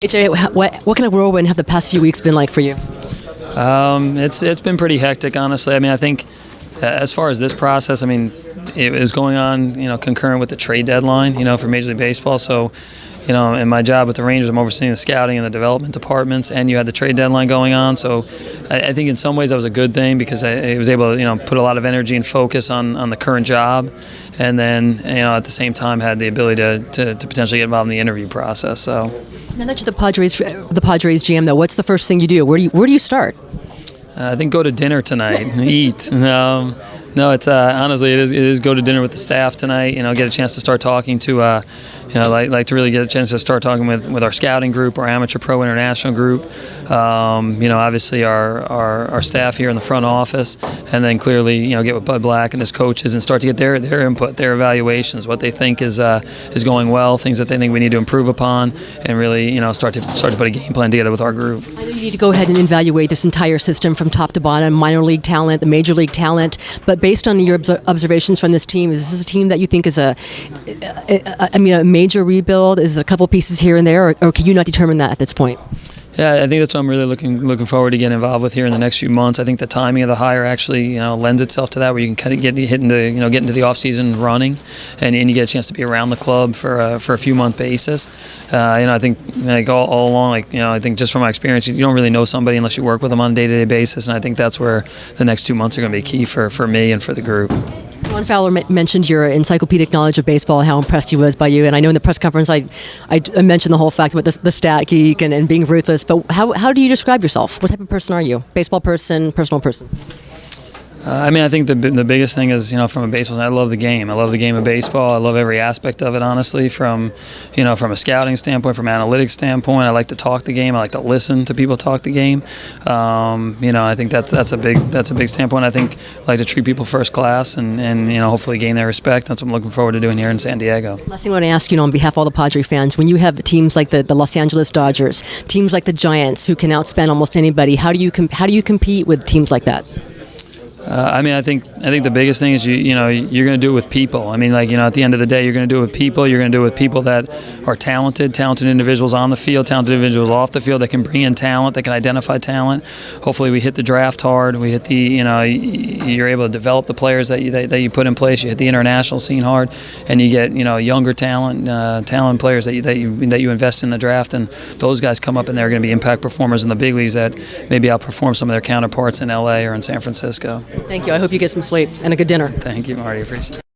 AJ, what kind of whirlwind have the past few weeks been like for you? It's been pretty hectic, honestly. I mean, I think as far as this process, I mean, it was going on, concurrent with the trade deadline, for Major League Baseball. So, in my job with the Rangers, I'm overseeing the scouting and the development departments, and you had the trade deadline going on. So, I think in some ways that was a good thing because I was able to, put a lot of energy and focus on the current job, and then, at the same time had the ability to potentially get involved in the interview process. So. Now that you're the Padres GM, though, what's the first thing you do? Where do you start? I think go to dinner tonight and eat. No, it's honestly it is go to dinner with the staff tonight. Get a chance to start talking to like to really get a chance to start talking with our scouting group, our amateur pro international group. Obviously our staff here in the front office, and then clearly get with Bud Black and his coaches and start to get their input, their evaluations, what they think is going well, things that they think we need to improve upon, and really start to put a game plan together with our group. I know you need to go ahead and evaluate this entire system from top to bottom, minor league talent, the major league talent, but based on your observations from this team, is this a team that you think is a major rebuild? Is it a couple pieces here and there, or can you not determine that at this point? Yeah, I think that's what I'm really looking forward to getting involved with here in the next few months. I think the timing of the hire actually lends itself to that, where you can kind of get into the off season running, and you get a chance to be around the club for a few month basis. I think all along, I think just from my experience, you don't really know somebody unless you work with them on a day-to-day basis, and I think that's where the next 2 months are going to be key for me and for the group. Ron Fowler mentioned your encyclopedic knowledge of baseball, how impressed he was by you. And I know in the press conference I mentioned the whole fact about the stat geek and being ruthless. But how do you describe yourself? What type of person are you? Baseball person, personal person? I think the biggest thing is, from a baseball side, I love the game. I love the game of baseball. I love every aspect of it, honestly, from a scouting standpoint, from an analytics standpoint. I like to talk the game. I like to listen to people talk the game. I think that's a big standpoint. I think I like to treat people first class and hopefully gain their respect. That's what I'm looking forward to doing here in San Diego. Last thing I want to ask you, on behalf of all the Padre fans, when you have teams like the Los Angeles Dodgers, teams like the Giants who can outspend almost anybody, how do you compete with teams like that? I think the biggest thing is you're going to do it with people. At the end of the day, you're going to do it with people. You're going to do it with people that are talented individuals on the field, talented individuals off the field that can bring in talent, that can identify talent. Hopefully, we hit the draft hard. We hit you're able to develop the players that you put in place. You hit the international scene hard, and you get younger talent players that you invest in the draft, and those guys come up and they're going to be impact performers in the big leagues that maybe outperform some of their counterparts in LA or in San Francisco. Thank you. I hope you get some sleep and a good dinner. Thank you, Marty. Appreciate it.